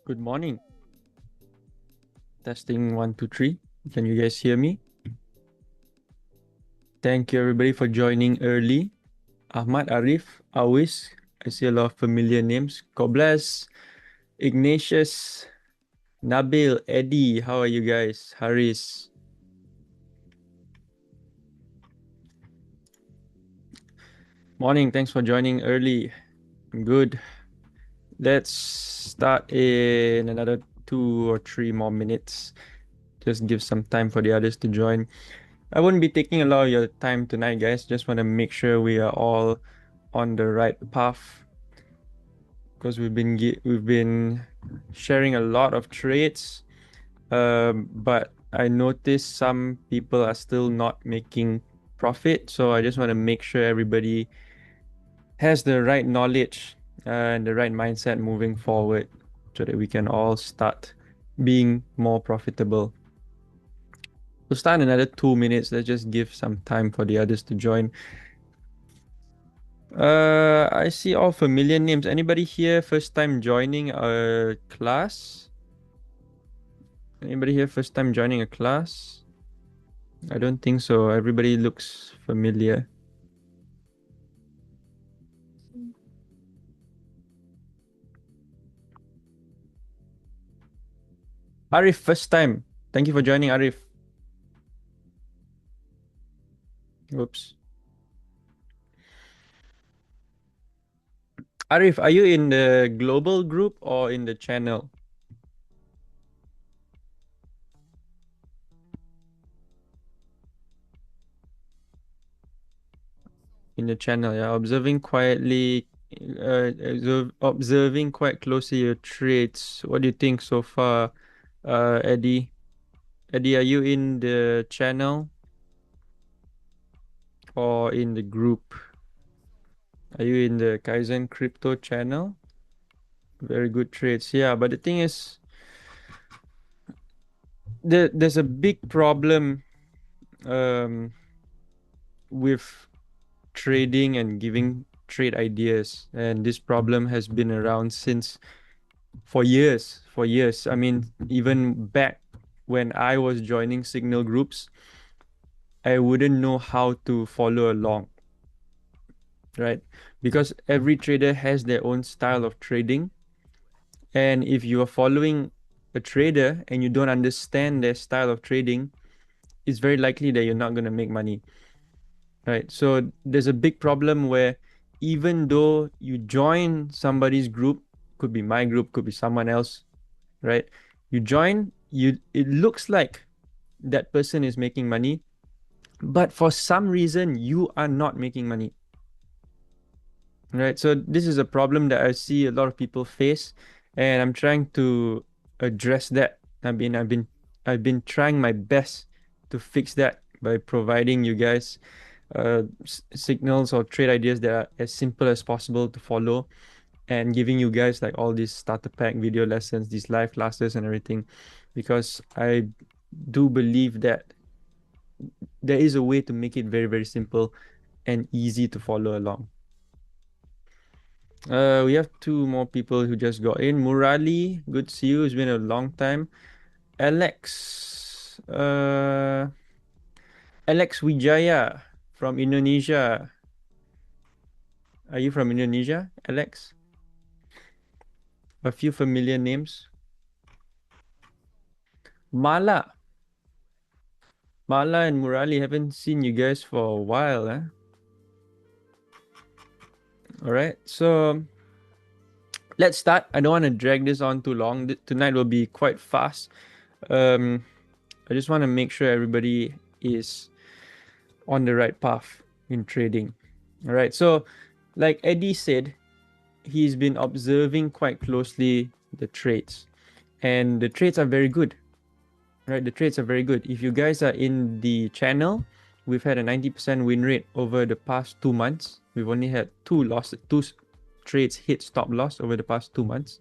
Good morning. Testing 1, 2, 3. Can you guys hear me? Thank you everybody for joining early. Ahmad, Arif, Awis. I see a lot of familiar names. God bless. Ignatius, Nabil, Eddie. How are you guys? Haris. Morning. Thanks for joining early. Good. Let's start in another 2 or 3 more minutes. Just give some time for the others to join. I wouldn't be taking a lot of your time tonight, guys. Just want to make sure we are all on the right path, because we've been sharing a lot of trades, but I noticed some people are still not making profit. So I just want to make sure everybody has the right knowledge and the right mindset moving forward, so that we can all start being more profitable. We'll start in another 2 minutes. Let's just give some time for the others to join. I see all familiar names. Anybody here first time joining a class? Anybody here first time joining a class? I don't think so. Everybody looks familiar. Arif, first time. Thank you for joining, Arif. Oops. Arif, are you in the global group or in the channel? In the channel, yeah. Observing quietly, observing quite closely your trades. What do you think so far, Eddie? Eddie, are you in the channel or in the group? Are you in the Kyzen crypto channel? Very good trades. Yeah, but the thing is, there's a big problem with trading and giving trade ideas, and this problem has been around since for years. I mean, even back when I was joining signal groups, I wouldn't know how to follow along, right? Because every trader has their own style of trading, and if you are following a trader and you don't understand their style of trading, it's very likely that you're not going to make money, right? So there's a big problem where even though you join somebody's group, could be my group, could be someone else, right? You join, it looks like that person is making money, but for some reason you are not making money, right? So this is a problem that I see a lot of people face, and I'm trying to address that. I've been trying my best to fix that by providing you guys signals or trade ideas that are as simple as possible to follow, and giving you guys like all these starter pack video lessons, these live classes and everything, because I do believe that there is a way to make it very, very simple and easy to follow along. We have 2 more people who just got in. Murali, good to see you. It's been a long time. Alex, Alex Wijaya from Indonesia. Are you from Indonesia, Alex? A few familiar names. Mala. Mala and Murali, haven't seen you guys for a while, eh? All right, so let's start. I don't want to drag this on too long. Tonight will be quite fast. I just want to make sure everybody is on the right path in trading. All right, so like Eddie said, he's been observing quite closely the trades, and the trades are very good, right? The trades are very good. If you guys are in the channel, we've had a 90% win rate over the past 2 months. We've only had two trades hit stop loss over the past 2 months,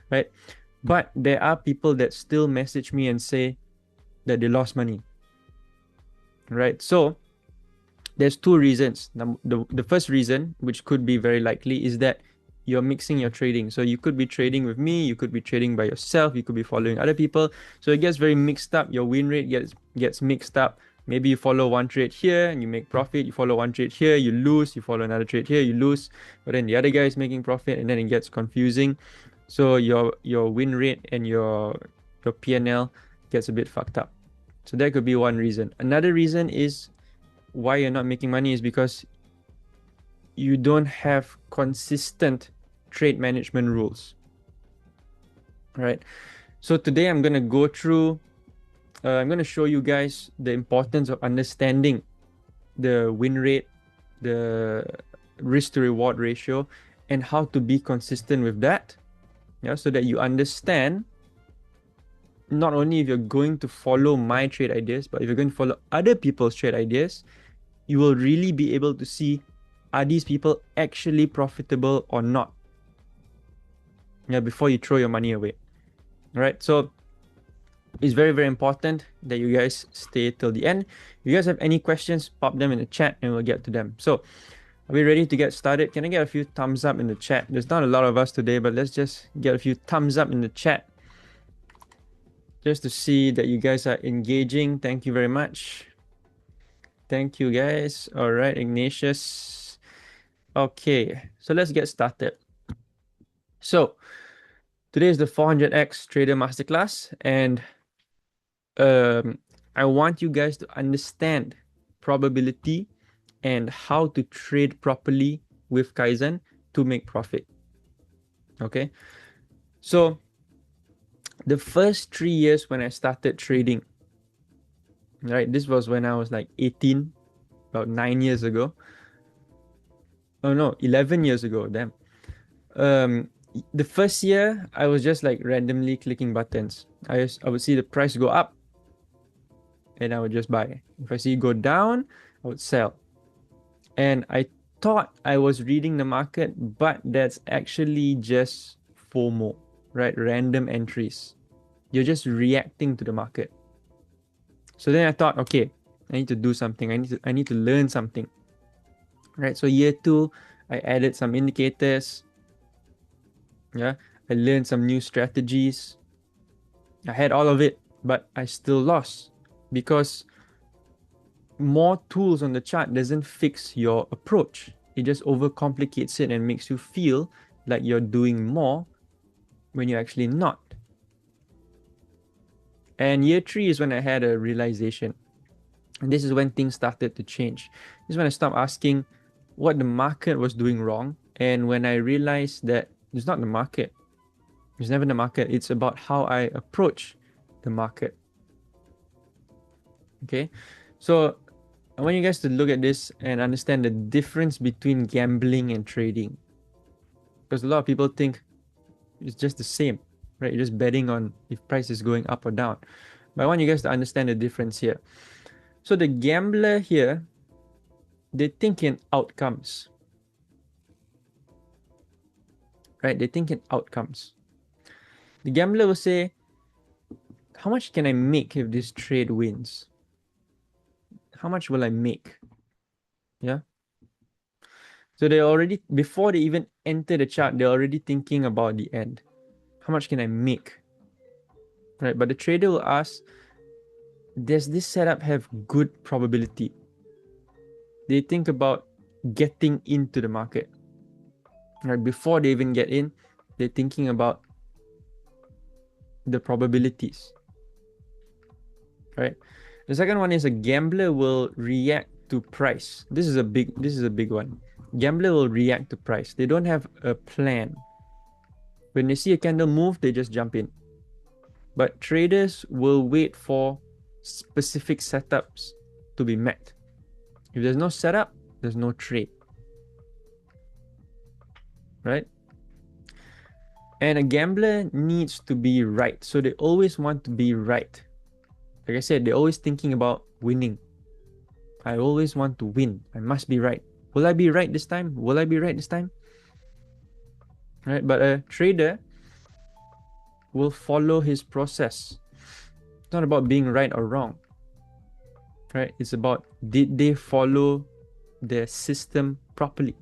right? But there are people that still message me and say that they lost money, right? So there's 2 reasons. The first reason, which could be very likely, is that you're mixing your trading. So you could be trading with me, you could be trading by yourself, you could be following other people. So it gets very mixed up. Your win rate gets mixed up. Maybe you follow one trade here and you make profit. You follow one trade here, you lose. You follow another trade here, you lose. But then the other guy is making profit, and then it gets confusing. So your win rate and your P&L gets a bit fucked up. So that could be one reason. Another reason is why you're not making money is because you don't have consistent trade management rules. Right? So today I'm going to go through, I'm going to show you guys the importance of understanding the win rate, the risk to reward ratio, and how to be consistent with that. Yeah, so that you understand not only if you're going to follow my trade ideas, but if you're going to follow other people's trade ideas, you will really be able to see, are these people actually profitable or not? Yeah, before you throw your money away. All right, so it's very, very important that you guys stay till the end. If you guys have any questions, pop them in the chat and we'll get to them. So, are we ready to get started? Can I get a few thumbs up in the chat? There's not a lot of us today, but let's just get a few thumbs up in the chat just to see that you guys are engaging. Thank you very much. Thank you, guys. All right, Ignatius. Okay, so let's get started. So, today is the 400x Trader Masterclass, and I want you guys to understand probability and how to trade properly with Kyzen to make profit. Okay, so the first 3 years when I started trading, right, this was when I was like 18, about 9 years ago. Oh no, 11 years ago, damn. The first year I was just like randomly clicking buttons. I would see the price go up and I would just buy. If I see it go down, I would sell. And I thought I was reading the market, but that's actually just FOMO, right? Random entries. You're just reacting to the market. So then I thought, okay, I need to do something. I need to learn something. Right? So year 2, I added some indicators. Yeah, I learned some new strategies. I had all of it, but I still lost because more tools on the chart doesn't fix your approach. It just overcomplicates it and makes you feel like you're doing more when you're actually not. And year 3 is when I had a realization. And this is when things started to change. This is when I stopped asking what the market was doing wrong. And when I realized that it's not the market. It's never the market. It's about how I approach the market. Okay. So I want you guys to look at this and understand the difference between gambling and trading. Because a lot of people think it's just the same, right? You're just betting on if price is going up or down. But I want you guys to understand the difference here. So the gambler here, they think in outcomes, right? They think in outcomes. The gambler will say, how much can I make if this trade wins? How much will I make? Yeah. So they already, before they even enter the chart, they're already thinking about the end. How much can I make? Right. But the trader will ask, does this setup have good probability? They think about getting into the market. Right. Before they even get in, they're thinking about the probabilities. Right. The second one is a gambler will react to price. This is a big one. Gambler will react to price. They don't have a plan. When they see a candle move, they just jump in. But traders will wait for specific setups to be met. If there's no setup, there's no trade. Right? And a gambler needs to be right. So they always want to be right. Like I said, they're always thinking about winning. I always want to win. I must be right. Will I be right this time? Will I be right this time? Right? But a trader will follow his process. It's not about being right or wrong. Right? It's about, did they follow their system properly?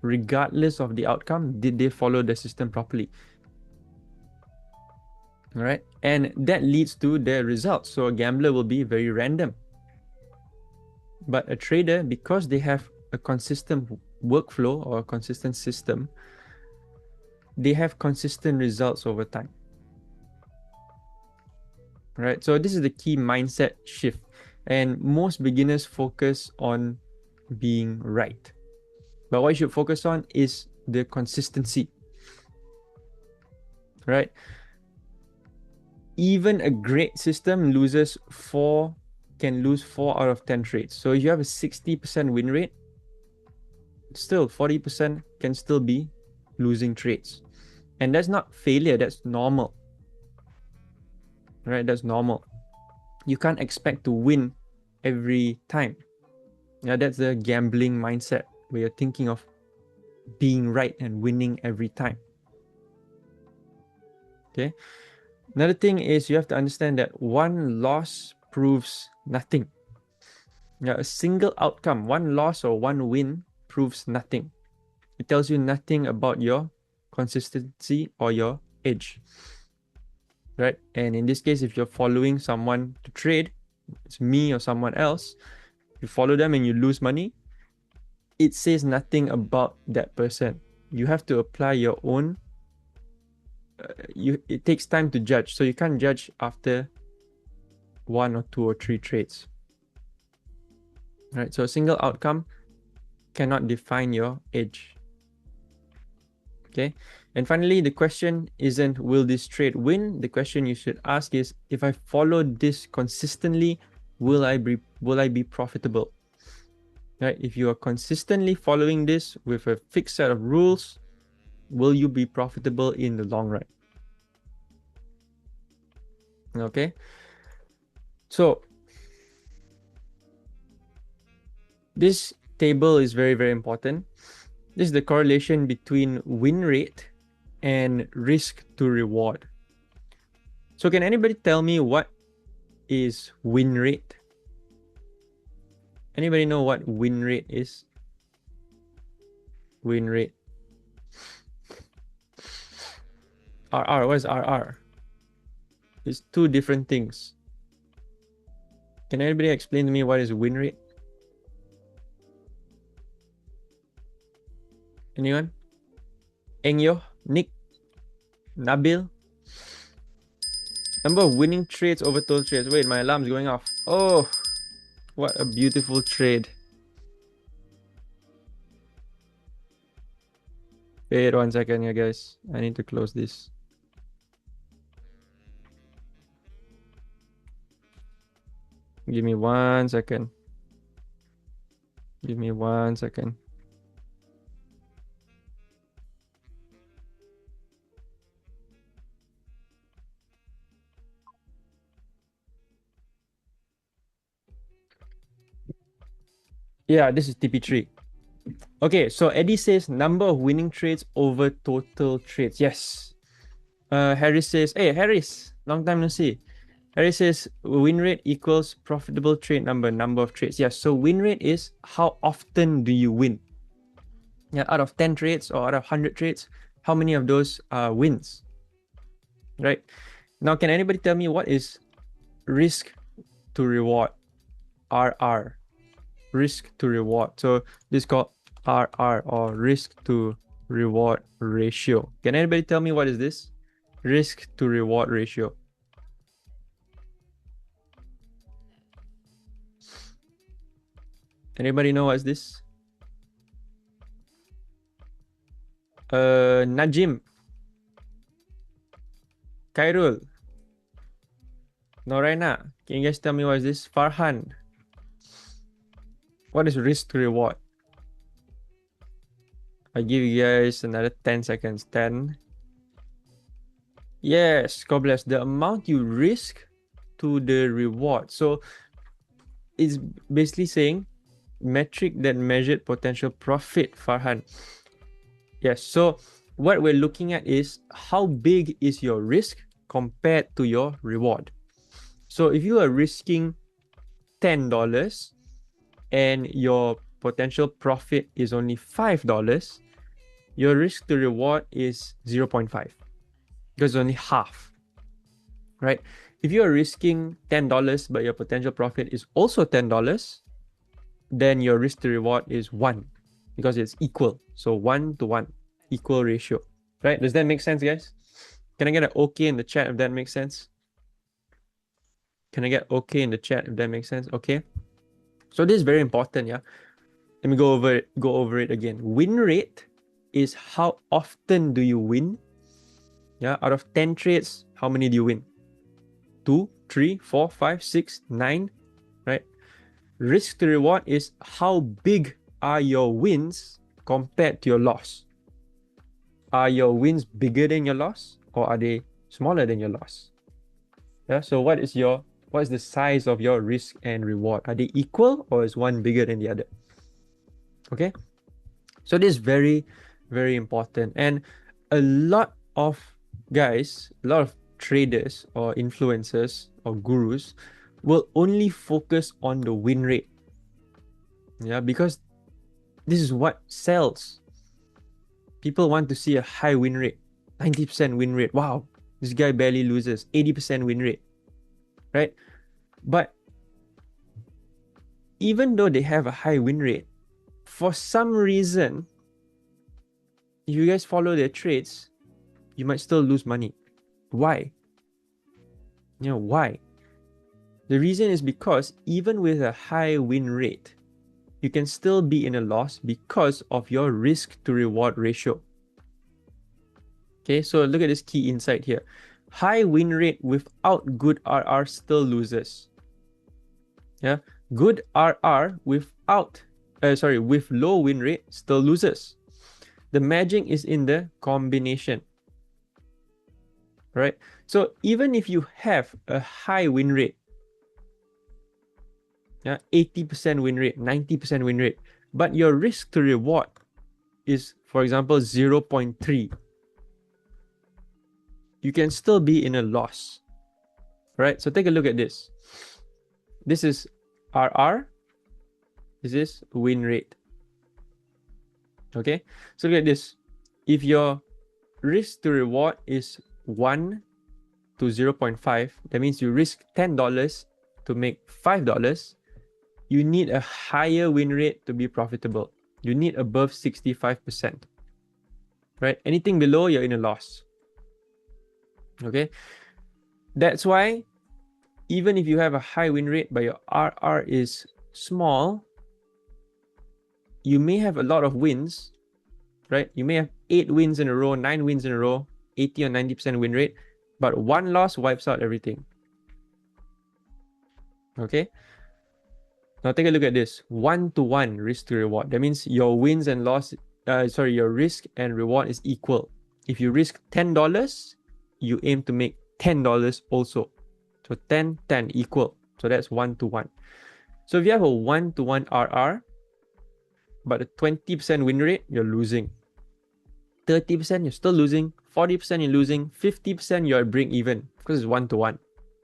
regardless of the outcome, did they follow the system properly? All right. And that leads to their results. So a gambler will be very random. But a trader, because they have a consistent workflow or a consistent system, they have consistent results over time. Right? So this is the key mindset shift. And most beginners focus on being right. But what you should focus on is the consistency. Right? Even a great system can lose 4 out of 10 trades. So if you have a 60% win rate, still 40% can still be losing trades. And that's not failure, that's normal. Right? That's normal. You can't expect to win every time. Yeah, that's the gambling mindset where you're thinking of being right and winning every time. Okay. Another thing is you have to understand that one loss proves nothing. Yeah, a single outcome, one loss or one win proves nothing. It tells you nothing about your consistency or your edge. Right? And in this case, if you're following someone to trade, it's me or someone else, you follow them and you lose money, it says nothing about that person. You have to apply your own. It takes time to judge, so you can't judge after 1 or 2 or 3 trades. Right? So a single outcome cannot define your edge. Okay. And finally, the question isn't will this trade win? The question you should ask is, if I follow this consistently, will I be profitable? Right? If you are consistently following this with a fixed set of rules, will you be profitable in the long run? Okay. So this table is very, very important. This is the correlation between win rate and risk to reward. So can anybody tell me what is win rate? Anybody know what win rate is? Win rate. RR, what is RR? It's 2 different things. Can anybody explain to me what is win rate? Anyone? Engyo, Nick, Nabil? Number of winning trades over total trades. Wait, my alarm's going off. Oh, what a beautiful trade. Wait 1 second here, guys. I need to close this. Give me 1 second. Give me 1 second. Yeah, this is TP3. Okay, so Eddie says number of winning trades over total trades. Yes. Harris says, hey, Harris, long time no see. Harris says win rate equals profitable trade number of trades. Yeah, so win rate is how often do you win? Yeah, out of 10 trades or out of 100 trades, how many of those are wins? Right? Now, can anybody tell me what is risk to reward? RR. Risk to reward. So this is called RR or risk to reward ratio. Can anybody tell me what is this? Risk to reward ratio. Anybody know what's this? Najim, Khairul, Noraina, can you guys tell me what is this? Farhan, what is risk to reward? I give you guys another 10 seconds. 10. Yes, God bless. The amount you risk to the reward. So it's basically saying metric that measured potential profit, Farhan. Yes, so what we're looking at is how big is your risk compared to your reward. So if you are risking $10 and your potential profit is only $5, your risk to reward is 0.5 because it's only half, right? If you are risking $10 but your potential profit is also $10, then your risk to reward is 1 because it's equal. So 1 to 1, equal ratio, right? Does that make sense, guys? Can I get an okay in the chat if that makes sense? Can I get okay in the chat if that makes sense? Okay. So this is very important, yeah. Let me go over it again. Win rate is how often do you win? Yeah, out of 10 trades, how many do you win? 2, 3, 4, 5, 6, 9, right? Risk to reward is how big are your wins compared to your loss. Are your wins bigger than your loss or are they smaller than your loss? Yeah, so what is the size of your risk and reward? Are they equal or is one bigger than the other? Okay, so this is very, very important. And a lot of guys, a lot of traders or influencers or gurus will only focus on the win rate. Yeah, because this is what sells. People want to see a high win rate, 90% win rate. Wow, this guy barely loses, 80% win rate, right? But even though they have a high win rate, for some reason, if you guys follow their trades, you might still lose money. Why? Why? The reason is because even with a high win rate, you can still be in a loss because of your risk to reward ratio. Okay, so look at this key insight here. High win rate without good RR still loses. Yeah, good RR with low win rate still loses. The magic is in the combination, right? So even if you have a high win rate, yeah, 80% win rate, 90% win rate, but your risk to reward is, for example, 0.3, you can still be in a loss, right? So take a look at this. This is RR. This is win rate. Okay, so look at this. If your risk to reward is 1 to 0.5, that means you risk $10 to make $5. You need a higher win rate to be profitable. You need above 65%, right? Anything below, you're in a loss. Okay, that's why even if you have a high win rate but your RR is small, you may have a lot of wins, right? You may have 8 wins in a row, 9 wins in a row, 80 or 90% win rate, but one loss wipes out everything. Okay, now take a look at this. 1-to-1 risk to reward. That means your wins and loss, your risk and reward is equal. If you risk $10, you aim to make $10 also. So 10, 10 equal. So that's 1-to-1. So if you have a 1-to-1 RR, but a 20% win rate, you're losing. 30% you're still losing. 40% you're losing. 50% you're break even because it's 1-to-1.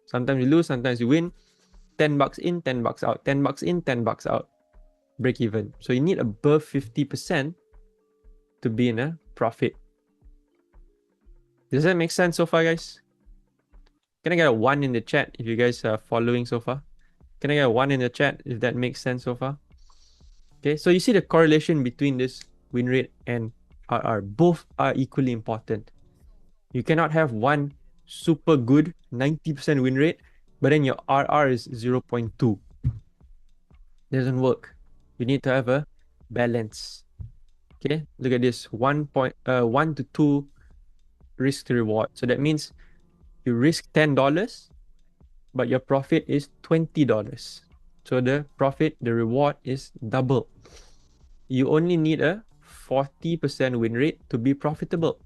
Sometimes you lose, sometimes you win. $10 in, $10 out. $10 in, $10 out. Break even. So you need above 50% to be in a profit. Does that make sense so far, guys? Can I get a 1 in the chat if you guys are following so far? Can I get a 1 in the chat if that makes sense so far? Okay, so you see the correlation between this win rate and RR. Both are equally important. You cannot have one super good 90% win rate, but then your RR is 0.2. Doesn't work. You need to have a balance. Okay, look at this 1 to 2 risk to reward. So that means you risk $10, but your profit is $20. So the reward is double. You only need a 40% win rate to be profitable.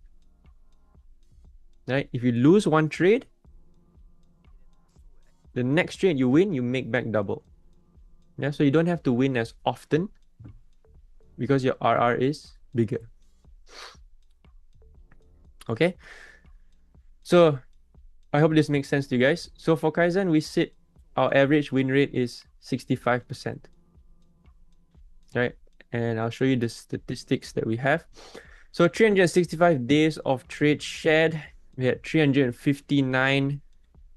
Right? If you lose one trade, the next trade you win, you make back double. Yeah, so you don't have to win as often because your RR is bigger. Okay, so I hope this makes sense to you guys. So for Kyzen, our average win rate is 65%. Right, and I'll show you the statistics that we have. So 365 days of trade shared. We had 359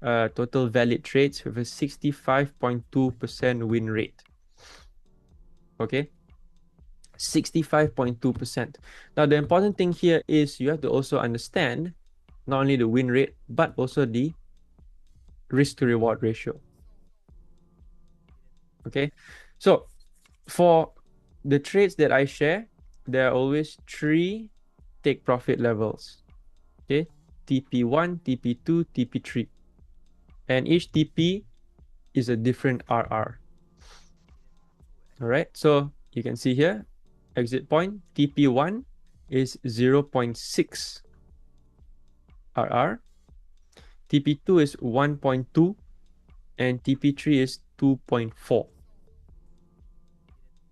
total valid trades with a 65.2% win rate. Okay, 65.2%. Now, the important thing here is you have to also understand not only the win rate, but also the risk to reward ratio. Okay, so for the trades that I share, there are always 3 take profit levels. Okay, TP1, TP2, TP3. And each TP is a different RR. All right, so you can see here, exit point, TP1 is 0.6 RR, TP2 is 1.2, and TP3 is 2.4.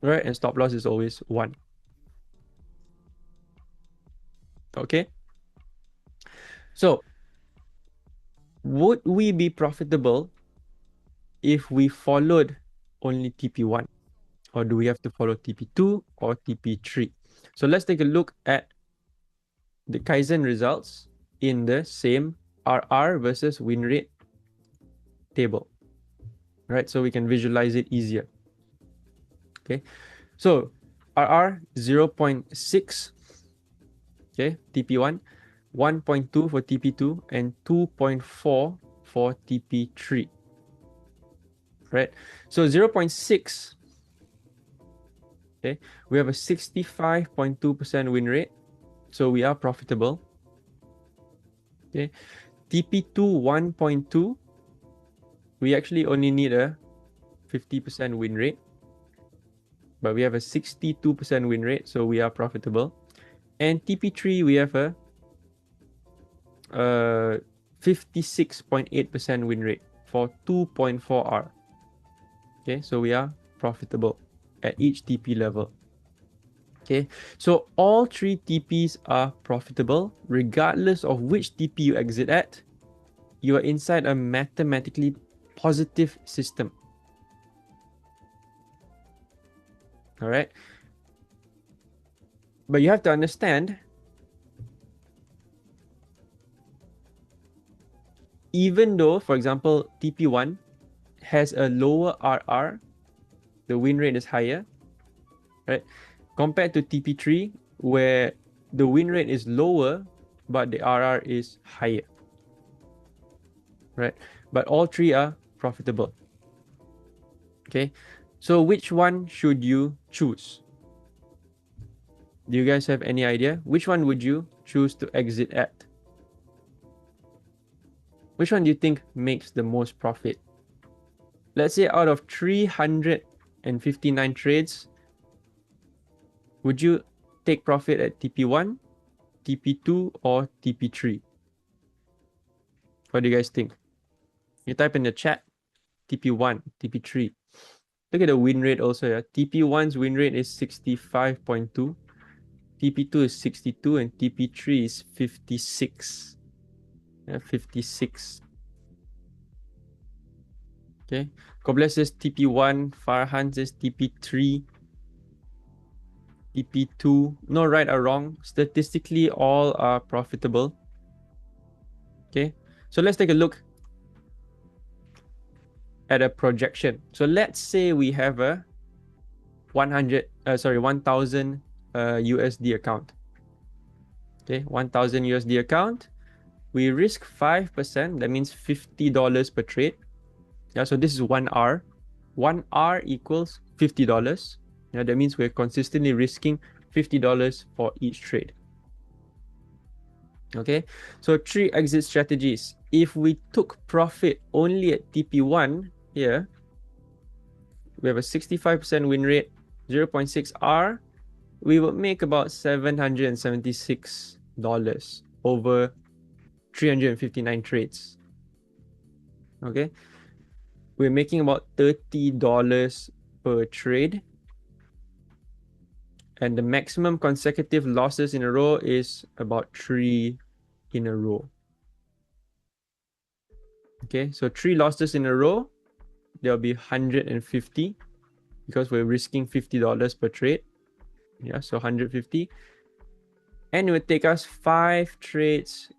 Right, and stop loss is always 1. Okay, so would we be profitable if we followed only TP1? Or do we have to follow TP2 or TP3? So let's take a look at the Kyzen results in the same RR versus win rate table. Right, so we can visualize it easier. Okay, so RR 0.6, okay, TP1, 1.2 for TP2, and 2.4 for TP3. Right, so 0.6, okay, we have a 65.2% win rate, so we are profitable. Okay, TP2 1.2, we actually only need a 50% win rate, but we have a 62% win rate, so we are profitable. And TP3, we have a 56.8% win rate for 2.4R. Okay, so we are profitable at each TP level. Okay, so all 3 TPs are profitable regardless of which TP you exit at. You are inside a mathematically positive system. All right, but you have to understand, even though, for example, TP1 has a lower RR, the win rate is higher, right? Compared to TP3, where the win rate is lower, but the RR is higher, right? But all 3 are profitable. Okay, so which one should you choose? Do you guys have any idea? Which one would you choose to exit at? Which one do you think makes the most profit? Let's say out of 359 trades, would you take profit at TP1, TP2, or TP3? What do you guys think? You type in the chat, TP1, TP3. Look at the win rate also. Yeah? TP1's win rate is 65.2, TP2 is 62, and TP3 is 56. 56. Okay, Koblet says TP1, Farhan says TP3, TP2. No right or wrong. Statistically, all are profitable. Okay, so let's take a look at a projection. So let's say we have a 1000 USD account. Okay, 1000 USD account. We risk 5%. That means $50 per trade. Yeah, so this is 1R. 1R equals $50. Yeah, that means we're consistently risking $50 for each trade. Okay, so 3 exit strategies. If we took profit only at TP1 here, we have a 65% win rate, 0.6R. We would make about $776 over 359 trades. Okay, we're making about $30 per trade, and the maximum consecutive losses in a row is about 3 in a row. Okay, so 3 losses in a row, there'll be 150 because we're risking $50 per trade. Yeah, so 150. And it would take us 5 trades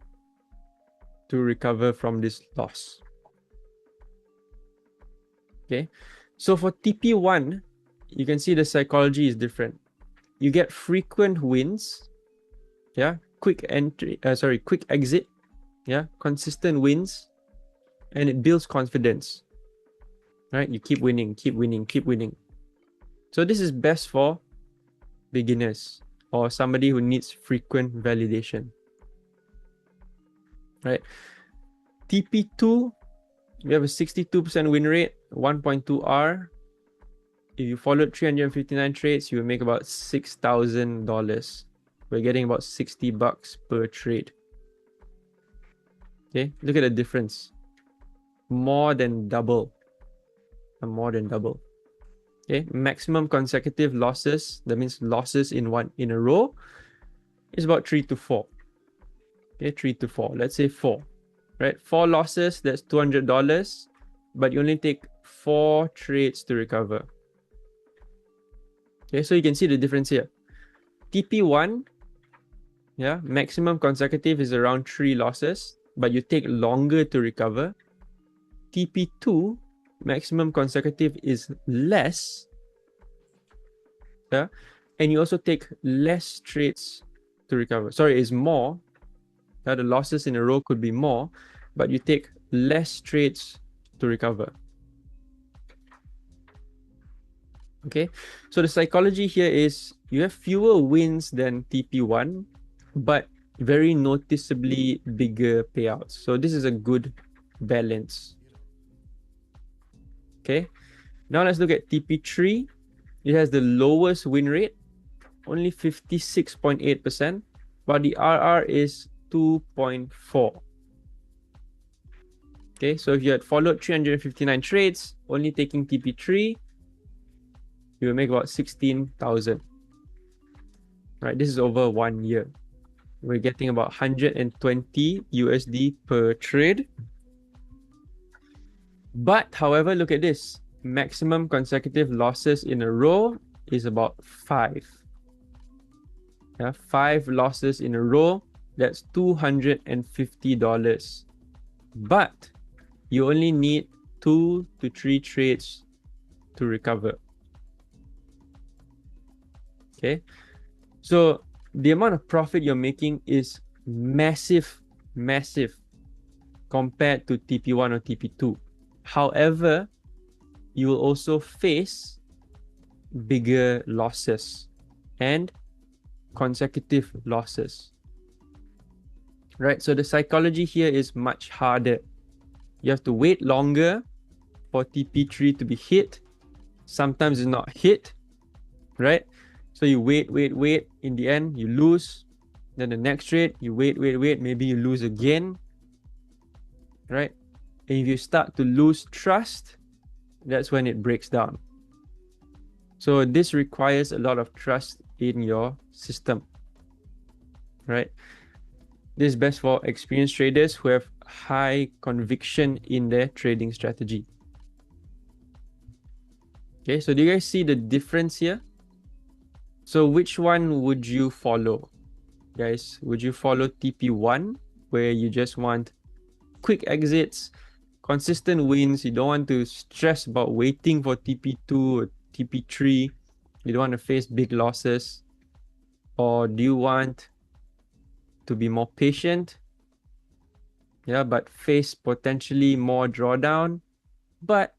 to recover from this loss. Okay, so for TP1, you can see the psychology is different. You get frequent wins, yeah, quick exit, yeah, consistent wins, and it builds confidence, right? You keep winning, keep winning, keep winning. So this is best for beginners or somebody who needs frequent validation, right? TP2, we have a 62% win rate, 1.2 R. If you followed 359 trades, you will make about $6,000. We're getting about $60 per trade. Okay, look at the difference. More than double. More than double. Okay, maximum consecutive losses, that means losses in a row, is about 3 to 4. Okay, 3 to 4. Let's say 4. Right? 4 losses, that's $200, but you only take 4 trades to recover. Okay, so you can see the difference here. TP1, yeah, maximum consecutive is around 3 losses, but you take longer to recover. TP2, maximum consecutive is less, yeah, and you also take less trades to recover. Sorry, is more. Yeah, the losses in a row could be more, but you take less trades to recover. Okay, so the psychology here is you have fewer wins than TP1, but very noticeably bigger payouts. So this is a good balance. Okay, now let's look at TP3. It has the lowest win rate, only 56.8%, but the RR is 2.4. Okay, so if you had followed 359 trades, only taking TP3, you will make about 16,000. Right, this is over 1 year. We're getting about 120 USD per trade. But however, look at this. Maximum consecutive losses in a row is about 5. Yeah, 5 losses in a row, that's $250. But you only need 2 to 3 trades to recover. Okay, so the amount of profit you're making is massive, massive compared to TP1 or TP2. However, you will also face bigger losses and consecutive losses. Right, so the psychology here is much harder. You have to wait longer for TP3 to be hit. Sometimes it's not hit, right? So you wait. In the end, you lose. Then the next trade, you wait. Maybe you lose again, right? And if you start to lose trust, that's when it breaks down. So this requires a lot of trust in your system, right? This is best for experienced traders who have high conviction in their trading strategy. Okay, so do you guys see the difference here? So which one would you follow, guys? Would you follow TP1, where you just want quick exits, consistent wins? You don't want to stress about waiting for TP2 or TP3. You don't want to face big losses. Or do you want to be more patient? Yeah, but face potentially more drawdown, but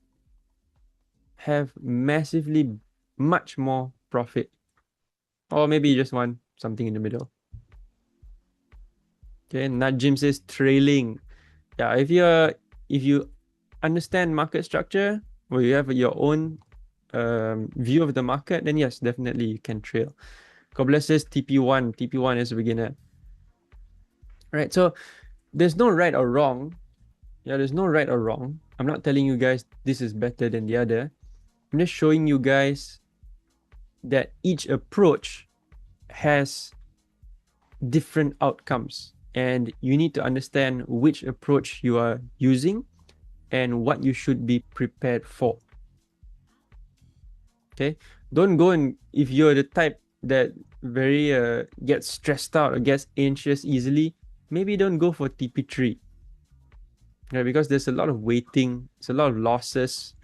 have massively much more profit. Or maybe you just want something in the middle. Okay, Najim says trailing. Yeah, if you understand market structure, or you have your own view of the market, then yes, definitely you can trail. Kobler says TP1. TP1 is a beginner. Right, so there's no right or wrong. Yeah, there's no right or wrong. I'm not telling you guys this is better than the other. I'm just showing you guys that each approach has different outcomes, and you need to understand which approach you are using and what you should be prepared for. Okay, don't go and if you're the type that gets stressed out or gets anxious easily, maybe don't go for TP3. Yeah, because there's a lot of waiting, it's a lot of losses.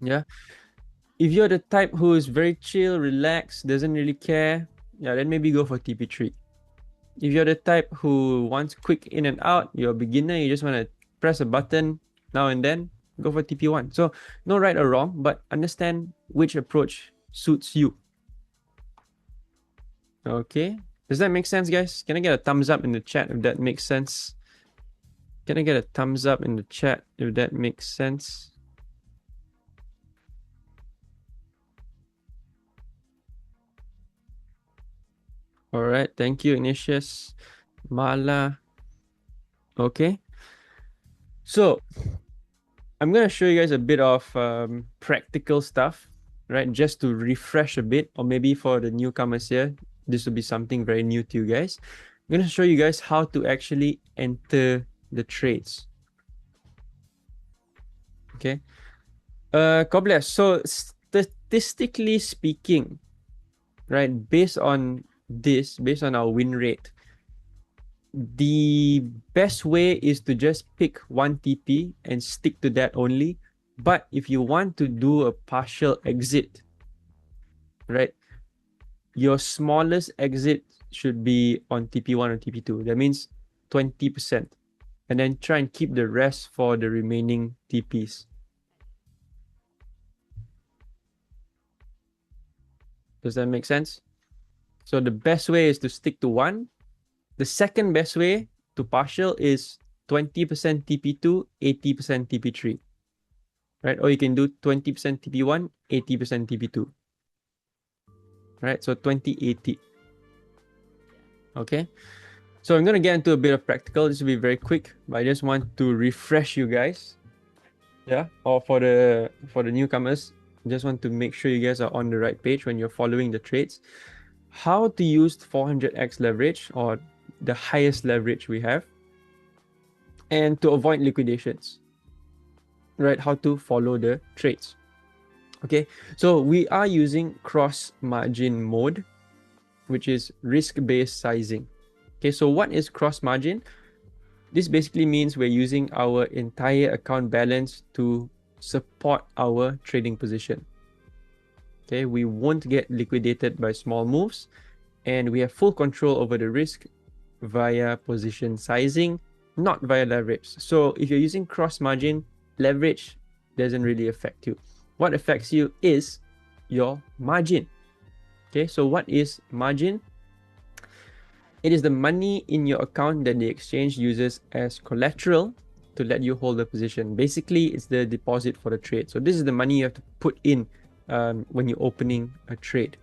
Yeah. If you're the type who is very chill, relaxed, doesn't really care, yeah, then maybe go for TP3. If you're the type who wants quick in and out, you're a beginner, you just want to press a button now and then, go for TP1. So no right or wrong, but understand which approach suits you. Okay. Does that make sense, guys? Can I get a thumbs up in the chat if that makes sense? Can I get a thumbs up in the chat if that makes sense? All right. Thank you, Ignatius. Mala. Okay. So I'm going to show you guys a bit of practical stuff, right? Just to refresh a bit, or maybe for the newcomers here, this will be something very new to you guys. I'm going to show you guys how to actually enter the trades. Okay. Kobles, so statistically speaking, right, based on our win rate, the best way is to just pick one TP and stick to that only. But if you want to do a partial exit, right, your smallest exit should be on TP1 or TP2. That means 20%. And then try and keep the rest for the remaining TPs. Does that make sense? So the best way is to stick to one. The second best way to partial is 20% TP2, 80% TP3. Right? Or you can do 20% TP1, 80% TP2. Right? So 20-80. Okay? So I'm going to get into a bit of practical. This will be very quick, but I just want to refresh you guys. Yeah? Or for the newcomers, just want to make sure you guys are on the right page when you're following the trades. How to use 400x leverage, or the highest leverage we have, and to avoid liquidations, right? How to follow the trades. Okay, so we are using cross margin mode, which is risk-based sizing. Okay, so what is cross margin? This basically means we're using our entire account balance to support our trading position. Okay, we won't get liquidated by small moves, and we have full control over the risk via position sizing, not via leverage. So if you're using cross margin, leverage doesn't really affect you. What affects you is your margin. Okay, so what is margin? It is the money in your account that the exchange uses as collateral to let you hold the position. Basically, it's the deposit for the trade. So this is the money you have to put in when you're opening a trade.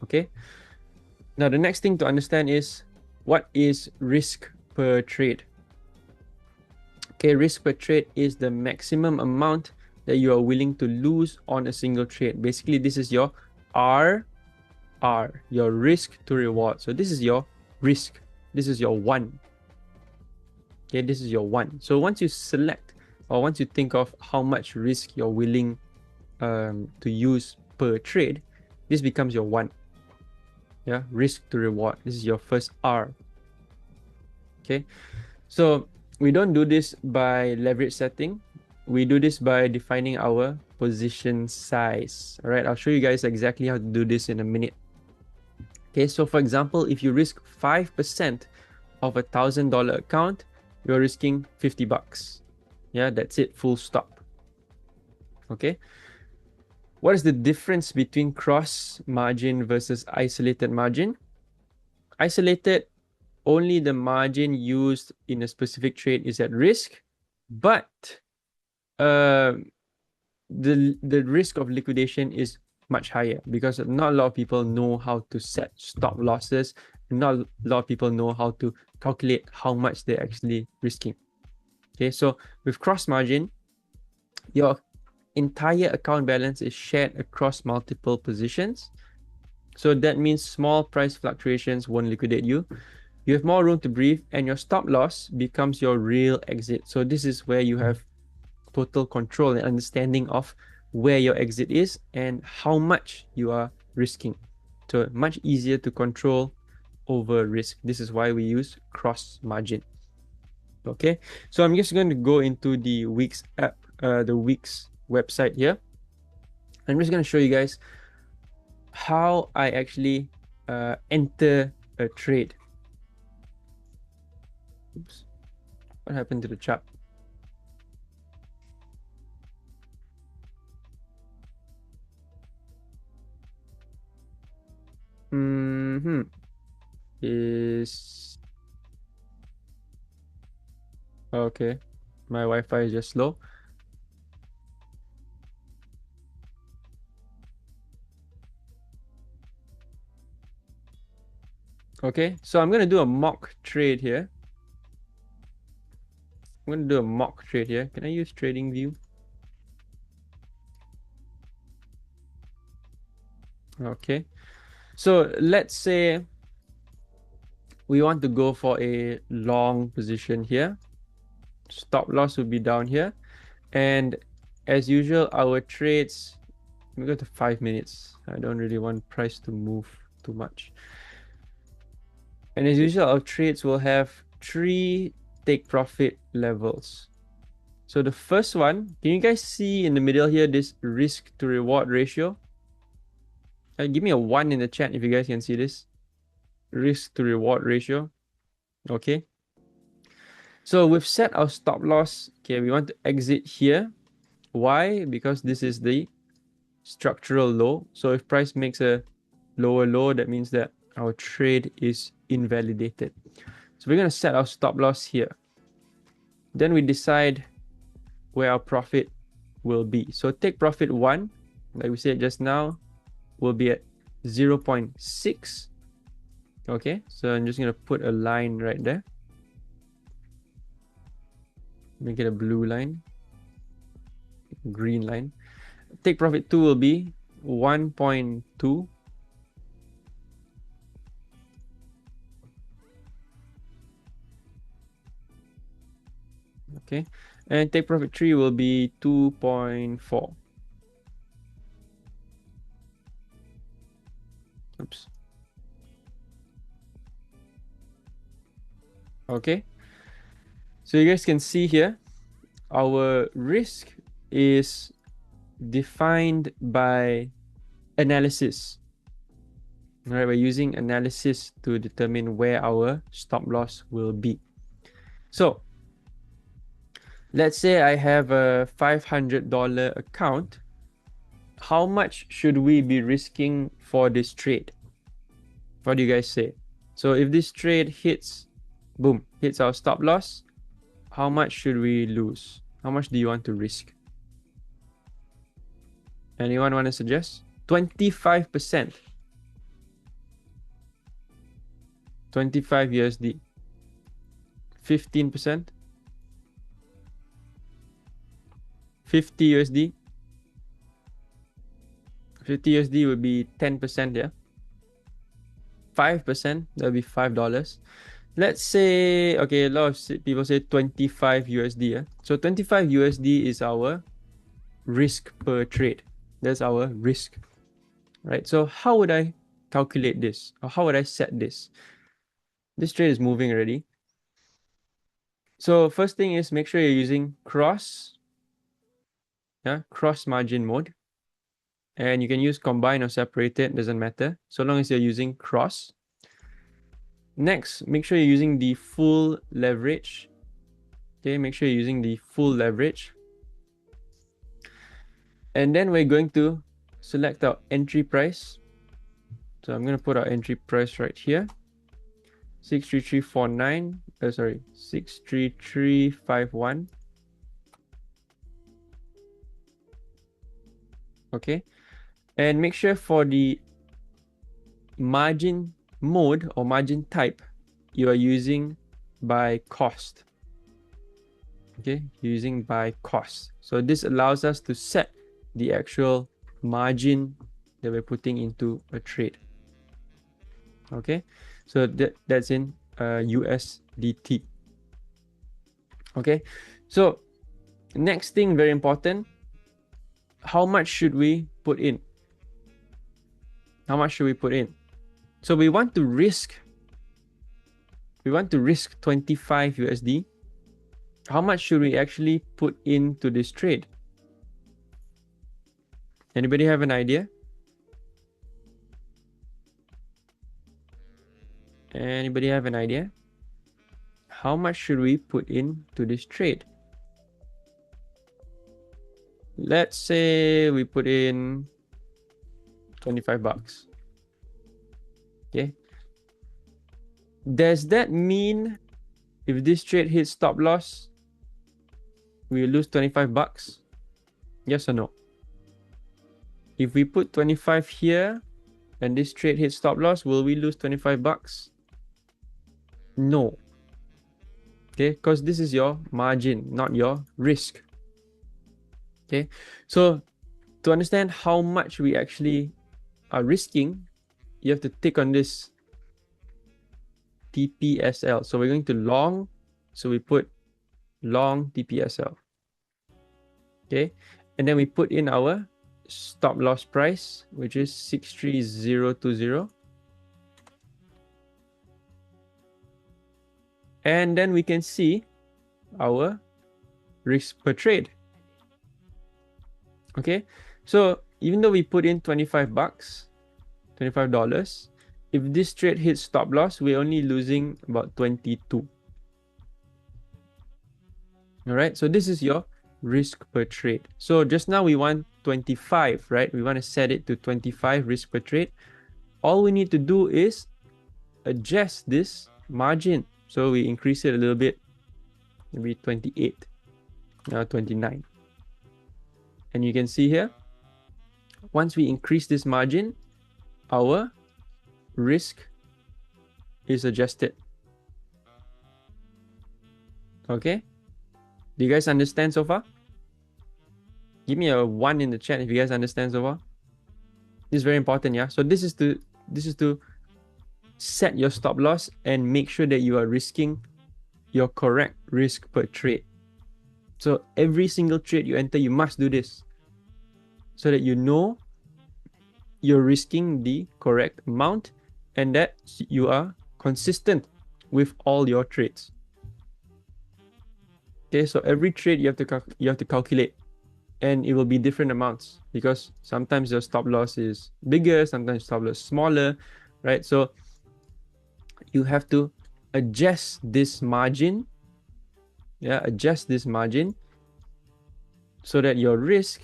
Okay. Now, the next thing to understand is, what is risk per trade? Okay, risk per trade is the maximum amount that you are willing to lose on a single trade. Basically, this is your R, your risk to reward. So this is your risk. This is your one. Okay, this is your one. So once you select, or once you think of how much risk you're willing to use per trade, this becomes your one. Yeah, risk to reward. This is your first R. Okay, so we don't do this by leverage setting. We do this by defining our position size. All right, I'll show you guys exactly how to do this in a minute. Okay, so for example, if you risk 5% of $1,000 account, you're risking 50 bucks. Yeah, that's it, full stop. Okay. What is the difference between cross margin versus isolated margin? Isolated, only the margin used in a specific trade is at risk, but the risk of liquidation is much higher because not a lot of people know how to set stop losses, and not a lot of people know how to calculate how much they're actually risking. Okay, so with cross margin, your entire account balance is shared across multiple positions. So that means small price fluctuations won't liquidate you. You have more room to breathe, and your stop loss becomes your real exit. So this is where you have total control and understanding of where your exit is and how much you are risking. So much easier to control over risk. This is why we use cross margin. Okay, so I'm just going to go into the Wix app, the Wix website here. I'm just going to show you guys how I actually enter a trade. Oops, what happened to the chart? Is okay. My Wi-Fi is just slow. Okay, so I'm gonna do a mock trade here. I'm gonna do a mock trade here. Can I use trading view? Okay, so let's say we want to go for a long position here. Stop loss will be down here, and as usual, our trades, we go to 5 minutes. I don't really want price to move too much. And as usual, our trades will have 3 take profit levels. So the first one, can you guys see in the middle here this risk to reward ratio? Give me a 1 in the chat if you guys can see this. Risk to reward ratio. Okay. So we've set our stop loss. Okay, we want to exit here. Why? Because this is the structural low. So if price makes a lower low, that means that our trade is invalidated. So we're going to set our stop loss here. Then we decide where our profit will be. So take profit 1, like we said just now, will be at 0.6. Okay, so I'm just going to put a line right there. Make it a blue line, green line. Take profit 2 will be 1.2. Okay, and take profit 3 will be 2.4. Oops. Okay, so you guys can see here, our risk is defined by analysis. All right, we're using analysis to determine where our stop loss will be. So let's say I have a $500 account. How much should we be risking for this trade? What do you guys say? So if this trade hits, boom, hits our stop loss, how much should we lose? How much do you want to risk? Anyone want to suggest? 25%. 25 USD. 15%. 50 USD. 50 USD would be 10%, yeah? 5%, that would be $5. Let's say, okay, a lot of people say 25 USD, yeah? So 25 USD is our risk per trade. That's our risk, right? So how would I calculate this? Or how would I set this? This trade is moving already. So first thing is make sure you're using cross margin mode. And you can use combine or separated, doesn't matter, so long as you're using cross. Next, make sure you're using the full leverage. Okay, make sure you're using the full leverage. And then we're going to select our entry price. So I'm going to put our entry price right here. 63349. 63351. Okay. And make sure for the margin mode or margin type, you are using by cost. Okay, using by cost. So this allows us to set the actual margin that we're putting into a trade. Okay, so that's in USDT. Okay, so next thing, very important, how much should we put in? How much should we put in? So we want to risk 25 USD. How much should we actually put into this trade? Anybody have an idea? Anybody have an idea? How much should we put into this trade? Let's say we put in 25 bucks. Okay. Does that mean if this trade hits stop loss, we lose 25 bucks? Yes or no? If we put 25 here and this trade hits stop loss, will we lose 25 bucks? No. Okay, because this is your margin, not your risk. Okay, so to understand how much we actually are risking, you have to tick on this TPSL. So we're going to long, so we put long TPSL. Okay, and then we put in our stop loss price, which is 63020. And then we can see our risk per trade. Okay, so even though we put in 25 bucks, $25, if this trade hits stop loss, we're only losing about 22. All right, so this is your risk per trade. So just now we want 25, right? We want to set it to 25 risk per trade. All we need to do is adjust this margin. So we increase it a little bit, maybe 28, now 29. And you can see here, once we increase this margin, our risk is adjusted. Okay, do you guys understand so far? Give me a 1 in the chat if you guys understand so far. This is very important, yeah. So this is to set your stop loss and make sure that you are risking your correct risk per trade. So every single trade you enter, you must do this so that you know you're risking the correct amount and that you are consistent with all your trades. Okay, so every trade you have to calculate, and it will be different amounts because sometimes your stop loss is bigger, sometimes stop loss smaller, right? So you have to adjust this margin. Yeah, adjust this margin so that your risk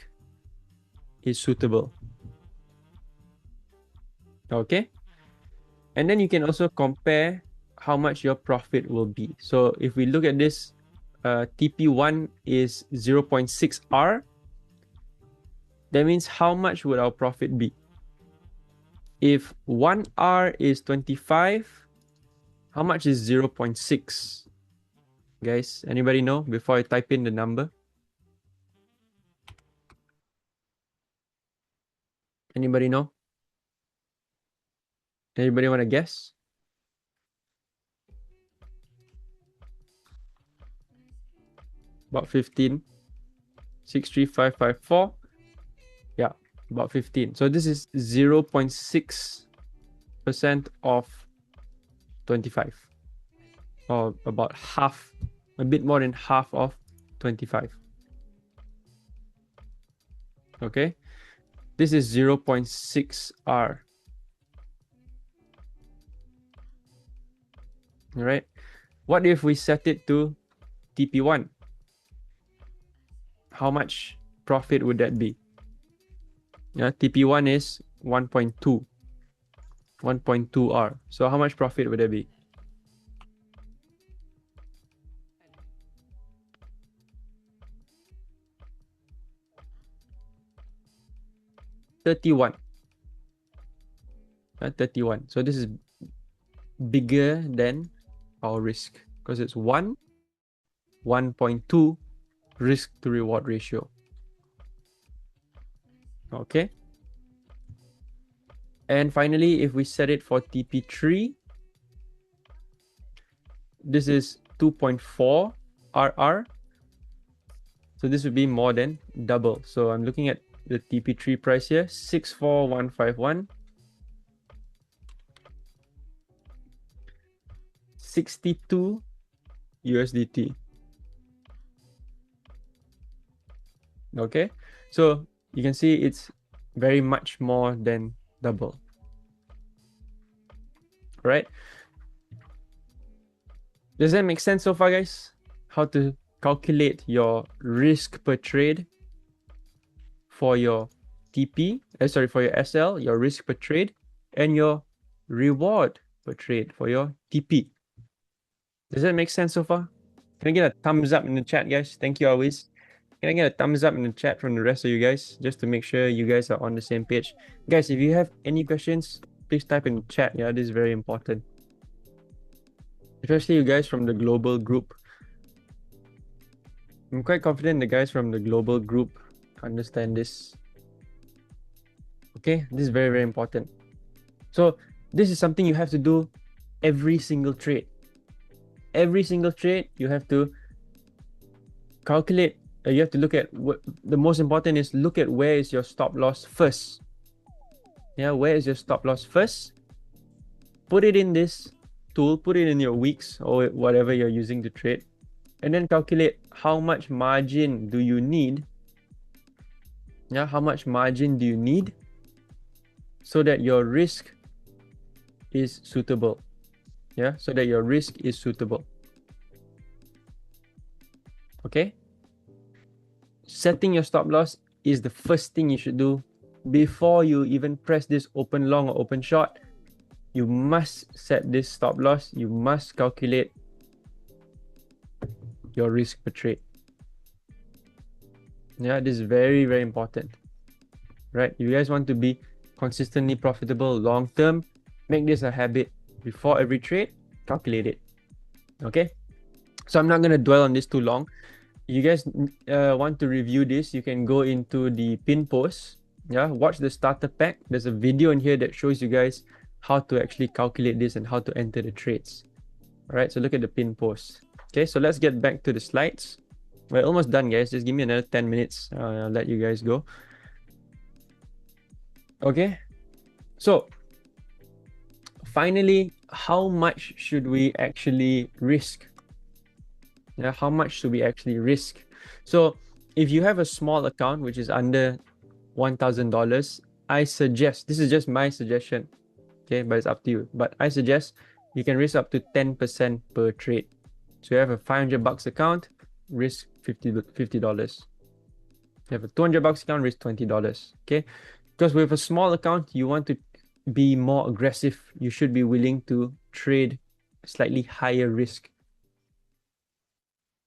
is suitable. Okay, and then you can also compare how much your profit will be. So if we look at this, TP1 is 0.6 R. That means how much would our profit be? If 1 R is 25, how much is 0.6? Guys, anybody know before I type in the number? Anybody know? Anybody want to guess? About 15. 63554. Yeah, about 15. So this is 0.6% of 25. Or about half, a bit more than half of 25. Okay, this is 0.6 R. All right, what if we set it to TP1? How much profit would that be? Yeah, TP1 is 1.2 R. So how much profit would that be? 31. 31. So this is bigger than our risk because it's 1.2 risk to reward ratio. Okay. And finally, if we set it for TP3, this is 2.4 RR. So this would be more than double. So I'm looking at the TP3 price here, 64151. 62 USDT. Okay, so you can see it's very much more than double. Right? Does that make sense so far, guys? How to calculate your risk per trade for your TP, for your SL, your risk per trade, and your reward per trade for your TP. Does that make sense so far? Can I get a thumbs up in the chat, guys? Thank you always. Can I get a thumbs up in the chat from the rest of you guys, just to make sure you guys are on the same page? Guys, if you have any questions, please type in the chat. Yeah, this is very important. Especially you guys from the global group. I'm quite confident the guys from the global group understand this. Okay, this is very, very important. So this is something you have to do every single trade. Every single trade, you have to calculate. You have to look at what the most important is. Look at where is your stop loss first. Yeah, where is your stop loss first? Put it in this tool, put it in your weeks or whatever you're using to trade, and then calculate how much margin do you need. Yeah, how much margin do you need so that your risk is suitable. Yeah, so that your risk is suitable. Okay, setting your stop loss is the first thing you should do before you even press this open long or open short. You must set this stop loss. You must calculate your risk per trade. Yeah, this is very, very important. Right? You guys want to be consistently profitable long term, make this a habit. Before every trade, calculate it. Okay, so I'm not going to dwell on this too long. You guys want to review this, you can go into the pin post. Yeah, watch the starter pack. There's a video in here that shows you guys how to actually calculate this and how to enter the trades. All right, so look at the pin post. Okay, so let's get back to the slides. We're almost done, guys. Just give me another 10 minutes. I'll let you guys go. Okay, so finally, how much should we actually risk? Yeah, how much should we actually risk? So if you have a small account which is under $1,000, I suggest, this is just my suggestion, okay, but it's up to you, but I suggest you can risk up to 10% per trade. So you have a $500 account, risk $50. You have a $200 account, risk $20. Okay, because with a small account, you want to be more aggressive. You should be willing to trade slightly higher risk.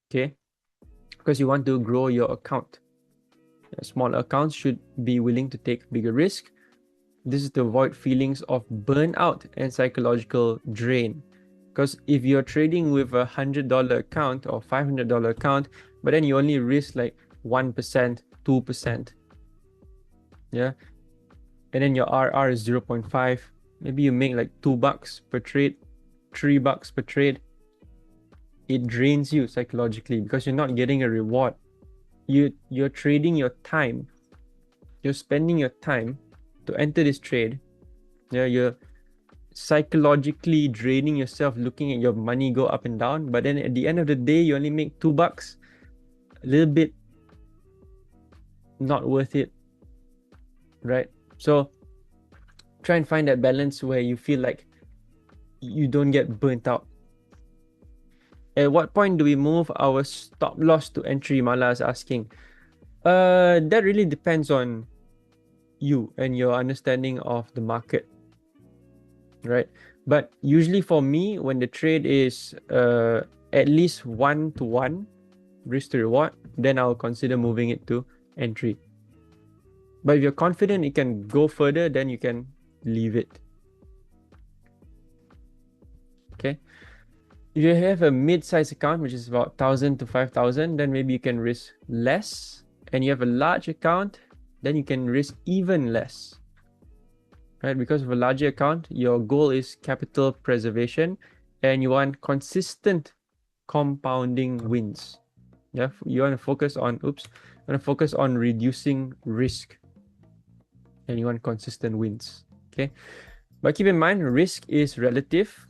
Okay, because you want to grow your account. Smaller accounts should be willing to take bigger risk. This is to avoid feelings of burnout and psychological drain. Because if you're trading with a $100 account or $500 account, but then you only risk like 1%, 2%, yeah, and then your RR is 0.5, maybe you make like $2 per trade, $3 per trade. It drains you psychologically because you're not getting a reward. You're trading your time. You're spending your time to enter this trade. Yeah, you're psychologically draining yourself looking at your money go up and down, but then at the end of the day you only make $2. A little bit not worth it, right? So try and find that balance where you feel like you don't get burnt out. At what point do we move our stop loss to entry? Mala is asking. That really depends on you and your understanding of the market, right? But usually for me, when the trade is at least 1-to-1 risk to reward, then I'll consider moving it to entry. But if you're confident it can go further, then you can leave it. Okay. If you have a mid-size account, which is about 1,000 to 5,000, then maybe you can risk less. And you have a large account, then you can risk even less. Right? Because of a larger account, your goal is capital preservation and you want consistent compounding wins. Yeah, you want to focus on reducing risk and you want consistent wins. Okay, but keep in mind, risk is relative.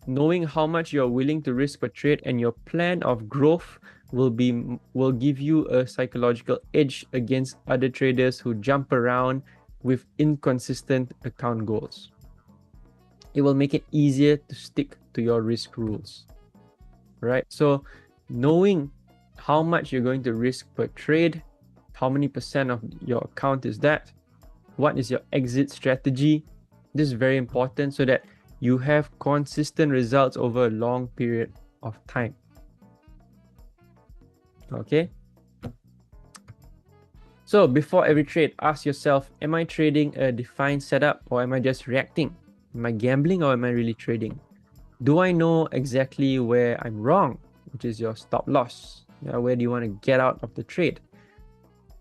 knowing how much you're willing to risk per trade and your plan of growth will give you a psychological edge against other traders who jump around with inconsistent account goals. It will make it easier to stick to your risk rules, right? So knowing how much you're going to risk per trade, how many percent of your account is that, what is your exit strategy, this is very important so that you have consistent results over a long period of time. Okay. So before every trade, ask yourself, am I trading a defined setup or am I just reacting? Am I gambling or am I really trading? Do I know exactly where I'm wrong, which is your stop loss? Where do you want to get out of the trade?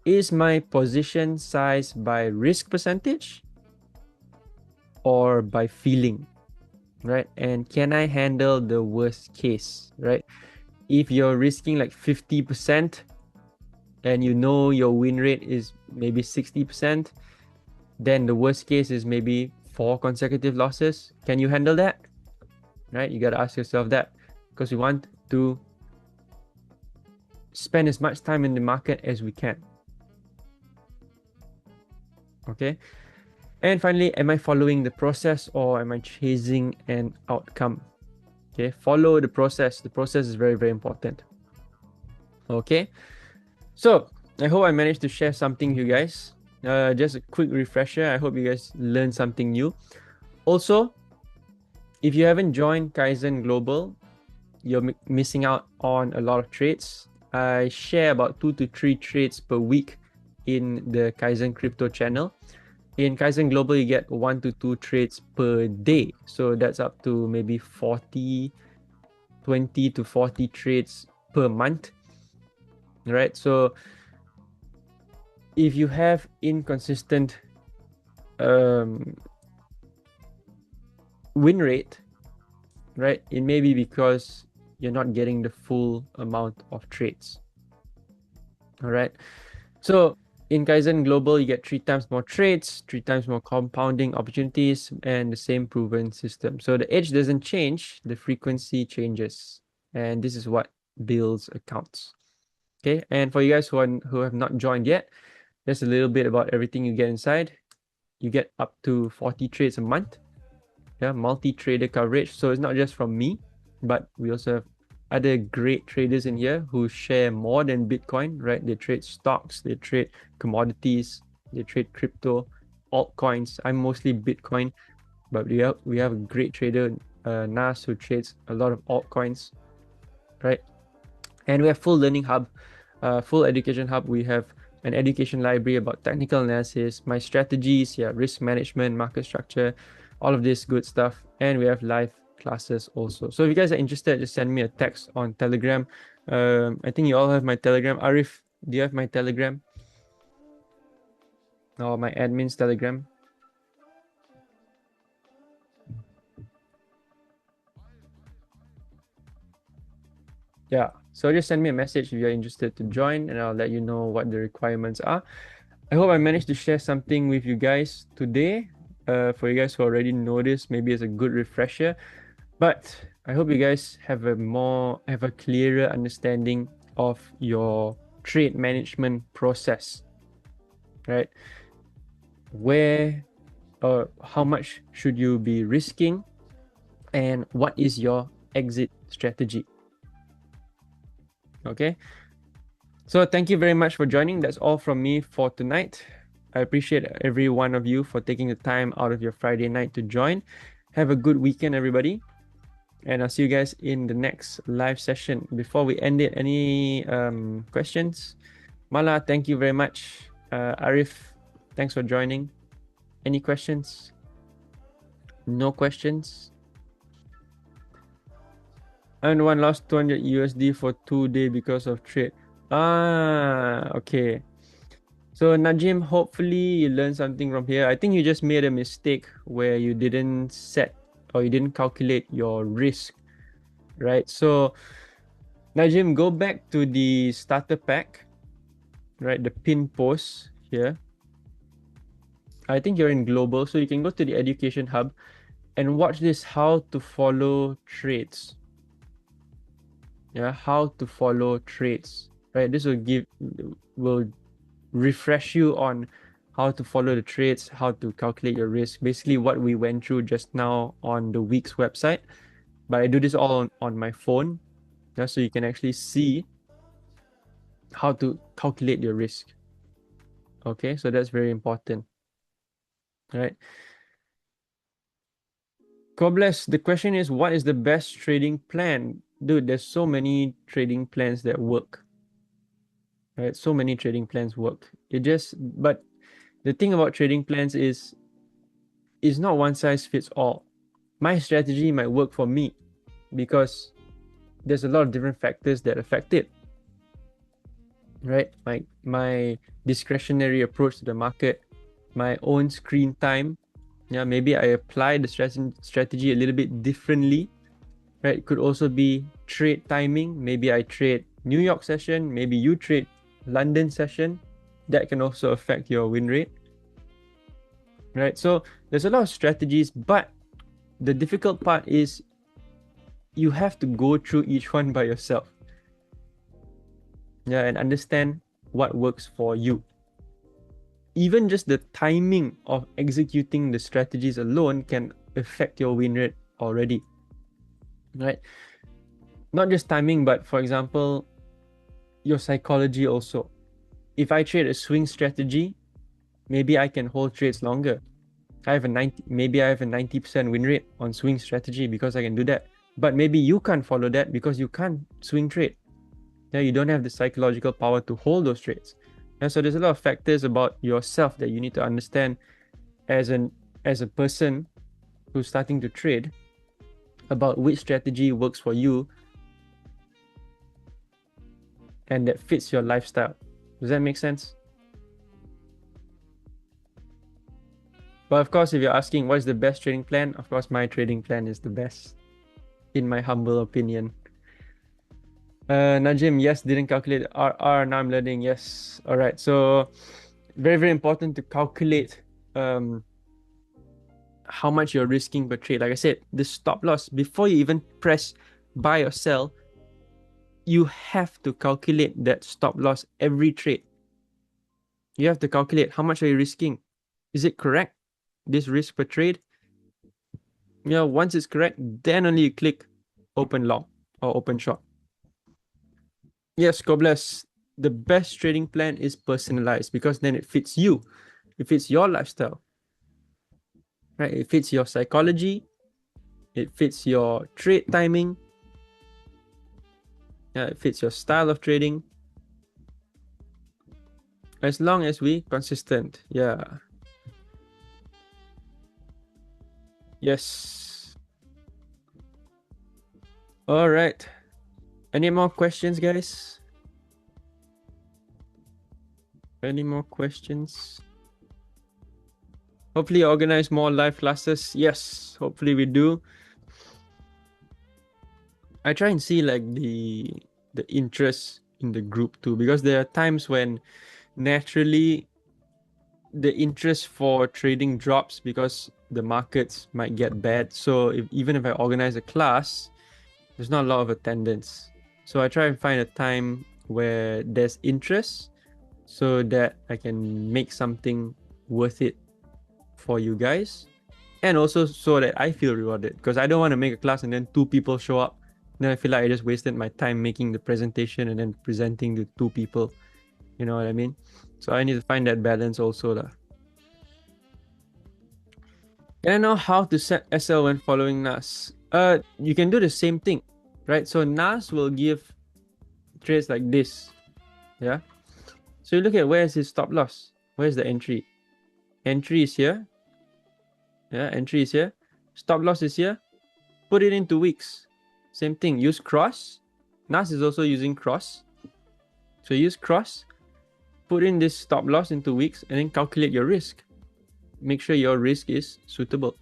Is my position size by risk percentage or by feeling, right? And can I handle the worst case, right? If you're risking like 50% and you know your win rate is maybe 60%, then the worst case is maybe 4 consecutive losses. Can you handle that? Right? You got to ask yourself that, because we want to spend as much time in the market as we can. Okay. And finally, am I following the process or am I chasing an outcome? Okay, follow the process. The process is very, very important. Okay, so I hope I managed to share something with you guys. Just a quick refresher. I hope you guys learned something new. Also, if you haven't joined Kyzen Global, you're missing out on a lot of trades. I share about 2 to 3 trades per week in the Kyzen crypto channel. In Kyzen Global, you get 1 to 2 trades per day. So that's up to maybe 20 to 40 trades per month. Right? So if you have inconsistent win rate, right, it may be because you're not getting the full amount of trades. All right. So in Kyzen Global, you get 3 times more trades, 3 times more compounding opportunities, and the same proven system. So the edge doesn't change, the frequency changes. And this is what builds accounts. Okay. And for you guys who have not joined yet, just a little bit about everything you get inside. You get up to 40 trades a month. Yeah, multi-trader coverage. So it's not just from me, but we also have other great traders in here who share more than Bitcoin, right? They trade stocks, they trade commodities, they trade crypto, altcoins. I'm mostly Bitcoin, but we have a great trader, Nas, who trades a lot of altcoins, right? And we have full learning hub, full education hub. We have an education library about technical analysis, my strategies, risk management, market structure, all of this good stuff. And we have live classes also. So if you guys are interested, just send me a text on Telegram. I think you all have my Telegram. Arif, do you have my Telegram? Or my admin's Telegram? Yeah, so just send me a message if you're interested to join, and I'll let you know what the requirements are. I hope I managed to share something with you guys today. For you guys who already know this, maybe it's a good refresher. But I hope you guys have a clearer understanding of your trade management process, right? Where or how much should you be risking, and what is your exit strategy? Okay. So thank you very much for joining. That's all from me for tonight. I appreciate every one of you for taking the time out of your Friday night to join. Have a good weekend, everybody. And I'll see you guys in the next live session. Before we end it, any questions? Mala, thank you very much. Arif, thanks for joining. Any questions? No questions? And one lost 200 USD for 2 days because of trade. Okay. So Najim, hopefully you learned something from here. I think you just made a mistake where you didn't set or you didn't calculate your risk, right? So Najim, go back to the starter pack, right? The pin post here. I think you're in global, so you can go to the education hub And watch this, how to follow trades. Yeah, how to follow trades, right? This will refresh you on how to follow the trades, how to calculate your risk, basically what we went through just now on the week's website. But I do this all on my phone, yeah, so you can actually see how to calculate your risk. Okay, so that's very important, right? Kobles, the question is, what is the best trading plan? Dude, there's so many trading plans that work, right? So many trading plans work. But the thing about trading plans is, it's not one size fits all. My strategy might work for me because there's a lot of different factors that affect it, right? My discretionary approach to the market, my own screen time. Yeah, maybe I apply the strategy a little bit differently, right? It could also be trade timing. Maybe I trade New York session, maybe you trade London session. That can also affect your win rate, right? So there's a lot of strategies, but the difficult part is you have to go through each one by yourself. Yeah, and understand what works for you. Even just the timing of executing the strategies alone can affect your win rate already, right? Not just timing, but for example, your psychology also. If I trade a swing strategy, maybe I can hold trades longer. Maybe I have a 90% win rate on swing strategy because I can do that. But maybe you can't follow that because you can't swing trade. Yeah, you don't have the psychological power to hold those trades. And so there's a lot of factors about yourself that you need to understand as a person who's starting to trade, about which strategy works for you and that fits your lifestyle. Does that make sense? But of course, if you're asking what is the best trading plan, of course, my trading plan is the best, in my humble opinion. Najim, yes, didn't calculate RR. Now I'm learning. Yes. All right. So very, very important to calculate how much you're risking per trade. Like I said, the stop loss, before you even press buy or sell, you have to calculate that stop loss every trade. You have to calculate how much are you risking. Is it correct? This risk per trade? Once it's correct, then only you click open long or open short. Yes, God bless. The best trading plan is personalized because then it fits you. It fits your lifestyle, right? It fits your psychology. It fits your trade timing. It fits your style of trading. As long as we consistent. Yeah. Yes. All right. Any more questions, guys? Any more questions? Hopefully organize more live classes. Yes, hopefully we do. I try and see like the interest in the group too, because there are times when naturally the interest for trading drops because the markets might get bad. So even if I organize a class, there's not a lot of attendance. So I try and find a time where there's interest so that I can make something worth it for you guys. And also so that I feel rewarded, because I don't want to make a class and then 2 people show up. Then I feel like I just wasted my time making the presentation and then presenting to 2 people. You know what I mean? So I need to find that balance also lah. Can I know how to set SL when following NAS? You can do the same thing, right? So NAS will give trades like this. Yeah. So you look at where is his stop loss? Where's the entry? Entry is here. Yeah, entry is here. Stop loss is here. Put it into weeks. Same thing. Use cross. NAS is also using cross. So use cross. Put in this stop loss into weeks and then calculate your risk. Make sure your risk is suitable.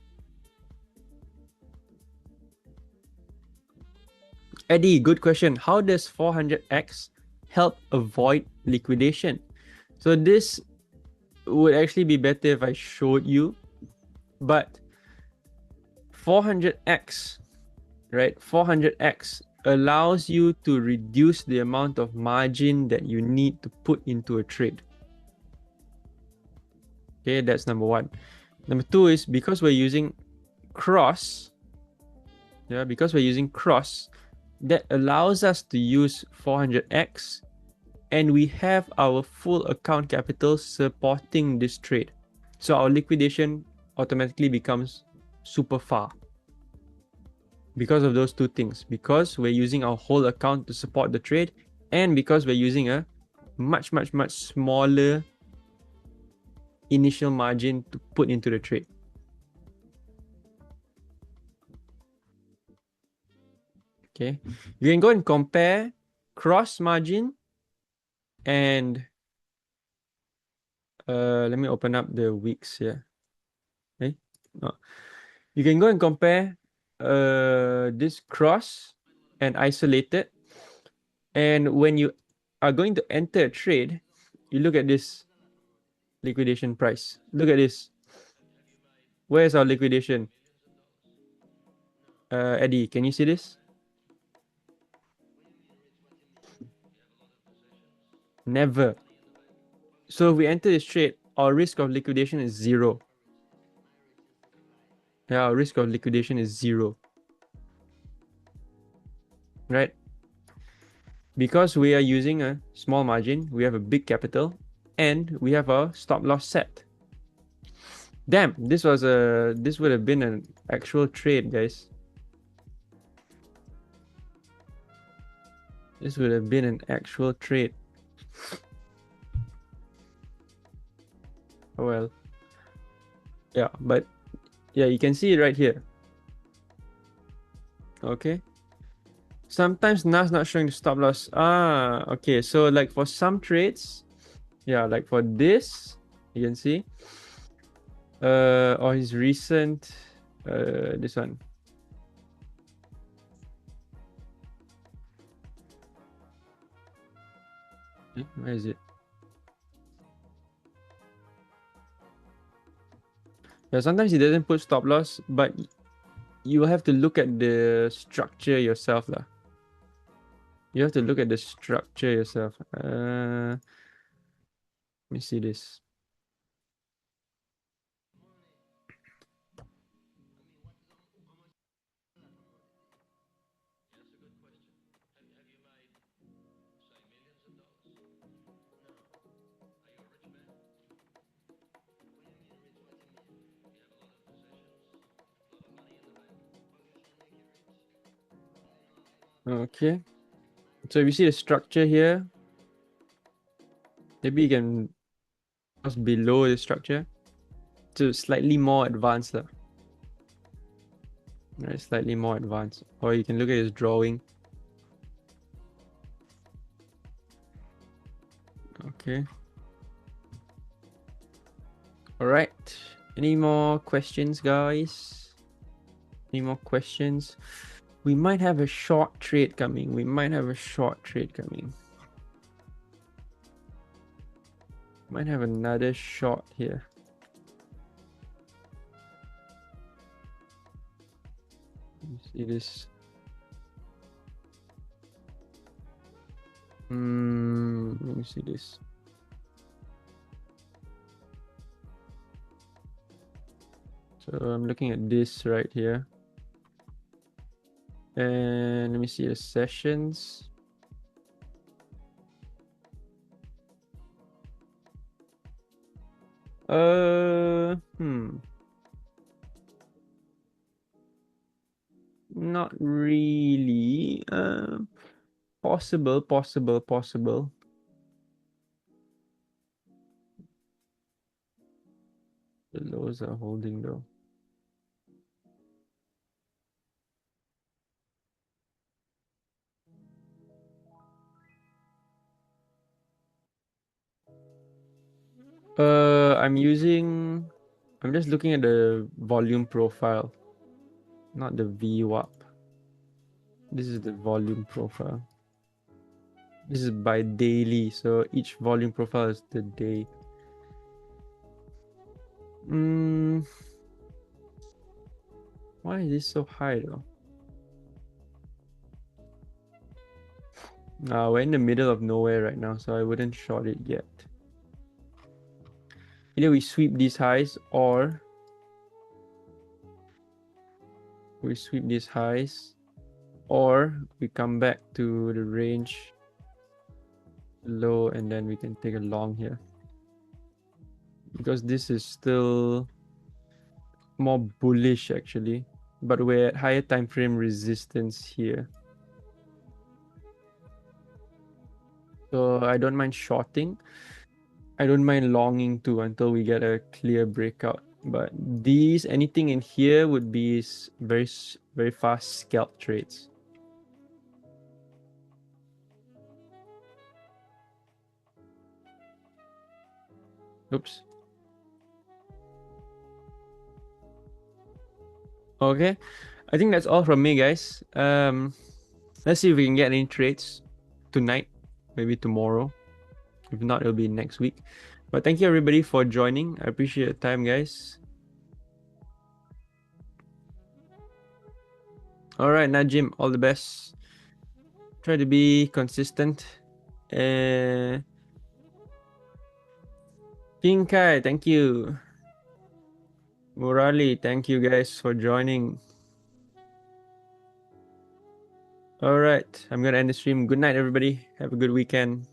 Eddie, good question. How does 400x help avoid liquidation? So this would actually be better if I showed you, but 400x, right? 400x allows you to reduce the amount of margin that you need to put into a trade. Okay, that's number one. Number two is because we're using cross, because we're using cross, that allows us to use 400x, and we have our full account capital supporting this trade. So our liquidation automatically becomes super far because of those two things. Because we're using our whole account to support the trade, and because we're using a much smaller initial margin to put into the trade. Okay, you can go and compare cross margin and let me open up the wicks here. Okay, you can go and compare this cross and isolate it, and when you are going to enter a trade, you look at this liquidation price. Look at this. Where's our liquidation? Eddie, can you see this? Never. So if we enter this trade, our risk of liquidation is 0. Yeah, our risk of liquidation is 0. Right? Because we are using a small margin, we have a big capital, and we have a stop loss set. Damn, this would have been an actual trade, guys. This would have been an actual trade. Oh well. Yeah, but yeah, you can see it right here. Okay. Sometimes NAS not showing the stop loss. Ah, okay. So like for some trades, yeah, like for this, you can see. Or his recent, this one. Where is it? Yeah, sometimes he doesn't put stop loss, but you have to look at the structure yourself, lah. You have to look at the structure yourself. Let me see this. Okay. So if you see the structure here, maybe you can cross below the structure to slightly more advanced, lah. Right, slightly more advanced. Or you can look at his drawing. Okay. All right. Any more questions, guys? Any more questions? We might have a short trade coming. Might have another short here. Let me see this. Let me see this. So I'm looking at this right here. And let me see the sessions. Not really. Possible. The lows are holding though. I'm just looking at the volume profile, not the VWAP. This is the volume profile. This is by daily, so each volume profile is the day. Why is this so high though? We're in the middle of nowhere right now, so I wouldn't short it yet. Either we sweep these highs or we sweep these highs or we come back to the range low and then we can take a long here. Because this is still more bullish actually, but we're at higher time frame resistance here. So I don't mind shorting. I don't mind longing too until we get a clear breakout. But these, anything in here would be very, very fast scalp trades. Oops. Okay. I think that's all from me, guys. Let's see if we can get any trades tonight, maybe tomorrow. If not, it'll be next week. But thank you everybody for joining. I appreciate your time, guys. All right, Najim, all the best. Try to be consistent. King Kai, thank you. Murali, thank you guys for joining. All right, I'm gonna end the stream. Good night, everybody. Have a good weekend.